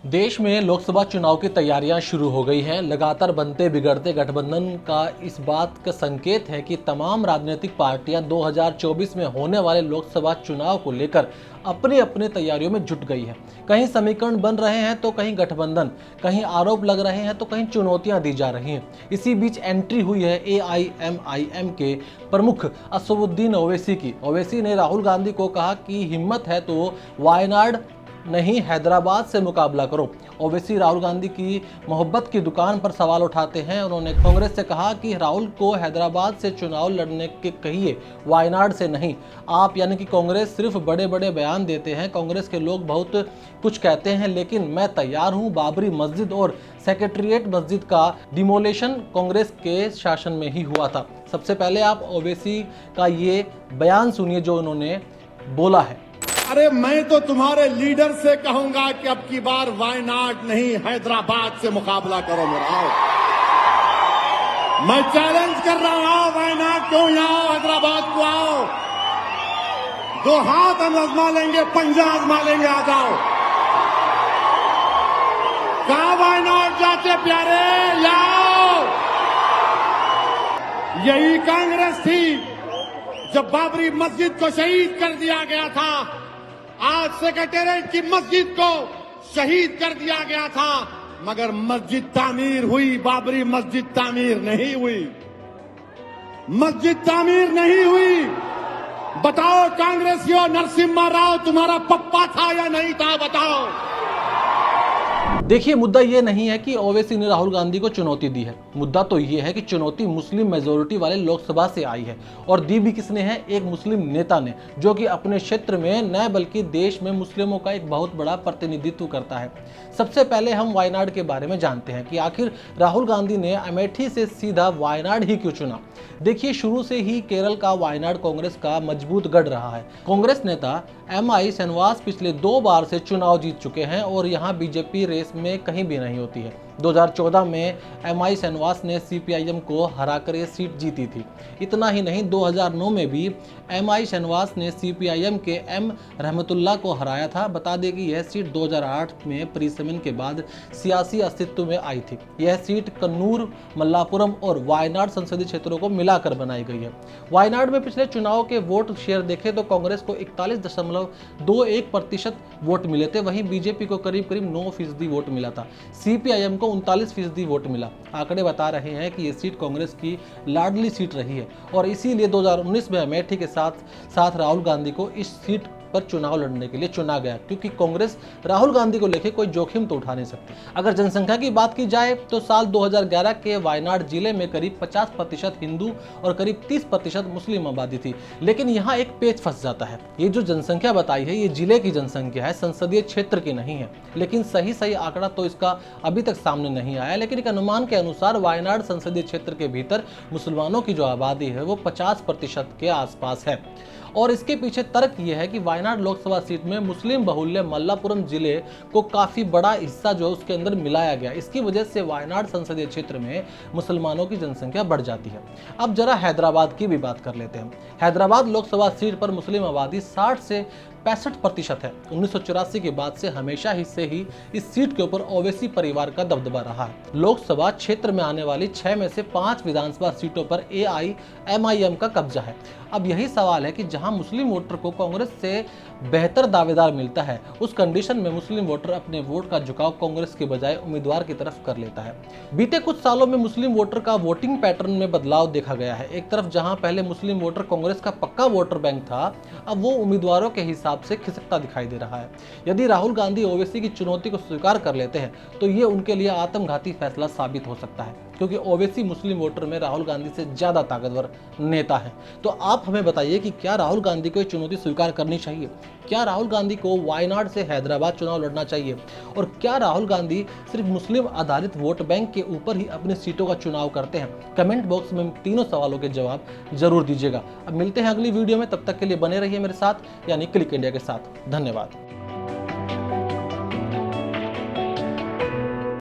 देश में लोकसभा चुनाव की तैयारियां शुरू हो गई हैं। लगातार बनते बिगड़ते गठबंधन का इस बात का संकेत है कि तमाम राजनीतिक पार्टियां 2024 में होने वाले लोकसभा चुनाव को लेकर अपनी अपनी तैयारियों में जुट गई है। कहीं समीकरण बन रहे हैं तो कहीं गठबंधन, कहीं आरोप लग रहे हैं तो कहीं चुनौतियां दी जा रही हैं। इसी बीच एंट्री हुई है AIMIM के प्रमुख असदुद्दीन ओवैसी की। ओवैसी ने राहुल गांधी को कहा कि हिम्मत है तो वायनाड नहीं हैदराबाद से मुकाबला करो। ओवैसी राहुल गांधी की मोहब्बत की दुकान पर सवाल उठाते हैं। उन्होंने कांग्रेस से कहा कि राहुल को हैदराबाद से चुनाव लड़ने के कहिए, वायनाड से नहीं। आप यानी कि कांग्रेस सिर्फ बड़े बड़े बयान देते हैं। कांग्रेस के लोग बहुत कुछ कहते हैं, लेकिन मैं तैयार हूं। बाबरी मस्जिद और सेक्रेटेरिएट मस्जिद का डिमोलेशन कांग्रेस के शासन में ही हुआ था। सबसे पहले आप ओवैसी का ये बयान सुनिए जो उन्होंने बोला है। अरे मैं तो तुम्हारे लीडर से कहूंगा कि अब की बार वायनाड नहीं हैदराबाद से मुकाबला करो मेरा। आओ, मैं चैलेंज कर रहा हूं, वायनाड क्यों आओ, हैदराबाद को आओ। दो हाथ हम आजमा लेंगे, पंजा आजमा लेंगे, आ जाओ। कहां वायनाड जाते प्यारे, लाओ। यही कांग्रेस थी जब बाबरी मस्जिद को शहीद कर दिया गया था। आज सेक्रेटेरिएट की मस्जिद को शहीद कर दिया गया था, मगर मस्जिद तामीर हुई, बाबरी मस्जिद तामीर नहीं हुई। मस्जिद तामीर नहीं हुई। बताओ कांग्रेसियों, नरसिम्हा राव तुम्हारा पप्पा था या नहीं था, बताओ। देखिए, मुद्दा ये नहीं है कि ओवैसी ने राहुल गांधी को चुनौती दी है। मुद्दा तो ये है कि चुनौती मुस्लिम मेजोरिटी वाले लोकसभा से आई है, और दी भी किसने है? एक मुस्लिम नेता ने, जो कि अपने क्षेत्र में न बल्कि देश में मुस्लिमों का एक बहुत बड़ा प्रतिनिधित्व करता है। सबसे पहले हम वायनाड के बारे में जानते हैं कि आखिर राहुल गांधी ने अमेठी से सीधा वायनाड ही क्यों चुना। देखिए, शुरू से ही केरल का वायनाड कांग्रेस का मजबूत गढ़ रहा है। कांग्रेस नेता MI श्रीनिवास पिछले 2 बार से चुनाव जीत चुके हैं और यहाँ बीजेपी रेस में कहीं भी नहीं होती है। 2014 में MI श्रीनिवास ने CPIM को हराकर ये सीट जीती थी। इतना ही नहीं, 2009 में भी MI श्रीनिवास ने CPIM के M रहमतुल्लाह को हराया था। बता दें कि यह सीट 2008 में परिसमन के बाद सियासी अस्तित्व में आई थी। यह सीट कन्नूर, मल्लापुरम और वायनाड संसदीय क्षेत्रों को मिलाकर बनाई गई है। वायनाड में पिछले चुनाव के वोट शेयर देखें तो कांग्रेस को 41.21% वोट मिले थे, वहीं बीजेपी को करीब 9% वोट मिला था। CPIM को 39% वोट मिला। आंकड़े बता रहे हैं कि ये सीट कांग्रेस की लाडली सीट रही है, और इसीलिए 2019 में अमेठी के साथ राहुल गांधी को इस सीट पर चुनाव लड़ने के लिए चुना गया, क्योंकि कांग्रेस राहुल गांधी को लेकर कोई जोखिम तो उठा नहीं सकती। अगर जनसंख्या की बात की जाए तो साल 2011 के वायनाड जिले में करीब 50% हिंदू और करीब 30% मुस्लिम आबादी थी। लेकिन यहाँ एक पेच फंस जाता है। ये जो जनसंख्या बताई है, ये जिले की जनसंख्या है, संसदीय क्षेत्र की नहीं है। लेकिन सही आंकड़ा तो इसका अभी तक सामने नहीं आया, लेकिन एक अनुमान के अनुसार वायनाड संसदीय क्षेत्र के भीतर मुसलमानों की जो आबादी है वो 50% के आसपास है। और इसके पीछे तर्क यह है कि वायनाड लोकसभा सीट में मुस्लिम बहुल्य मल्लापुरम जिले को काफी बड़ा हिस्सा जो उसके अंदर मिलाया गया। इसकी वजह से वायनाड संसदीय क्षेत्र में मुसलमानों की जनसंख्या बढ़ जाती है। अब जरा हैदराबाद की भी बात कर लेते हैं। हैदराबाद लोकसभा सीट पर मुस्लिम आबादी 60 से 65% है। 1984 के बाद से हमेशा ही इस सीट के ऊपर ओवैसी परिवार का दबदबा रहा है। लोकसभा क्षेत्र में आने वाली 6 में से 5 विधानसभा सीटों पर AIMIM का कब्जा है। अब यही सवाल है कि जहां मुस्लिम वोटर को कांग्रेस से बेहतर दावेदार मिलता है, उस कंडीशन में मुस्लिम वोटर अपने वोट का झुकाव कांग्रेस के बजाय उम्मीदवार की तरफ कर लेता है। बीते कुछ सालों में मुस्लिम वोटर का वोटिंग पैटर्न में बदलाव देखा गया है। एक तरफ जहां पहले मुस्लिम वोटर कांग्रेस का पक्का वोटर बैंक था, अब वो उम्मीदवारों के हिसाब से खिसकता दिखाई दे रहा है। यदि राहुल गांधी ओवैसी की चुनौती को स्वीकार कर लेते हैं तो ये उनके लिए आत्मघाती फैसला साबित हो सकता है, क्योंकि ओवैसी मुस्लिम वोटर में राहुल गांधी से ज्यादा ताकतवर नेता है। तो आप हमें बताइए कि क्या राहुल गांधी को ये चुनौती स्वीकार करनी चाहिए? क्या राहुल गांधी को वायनाड से हैदराबाद चुनाव लड़ना चाहिए? और क्या राहुल गांधी सिर्फ मुस्लिम आधारित वोट बैंक के ऊपर ही अपनी सीटों का चुनाव करते हैं? कमेंट बॉक्स में तीनों सवालों के जवाब जरूर दीजिएगा। अब मिलते हैं अगली वीडियो में, तब तक के लिए बने रहिए मेरे साथ, यानी क्लिक इंडिया के साथ। धन्यवाद।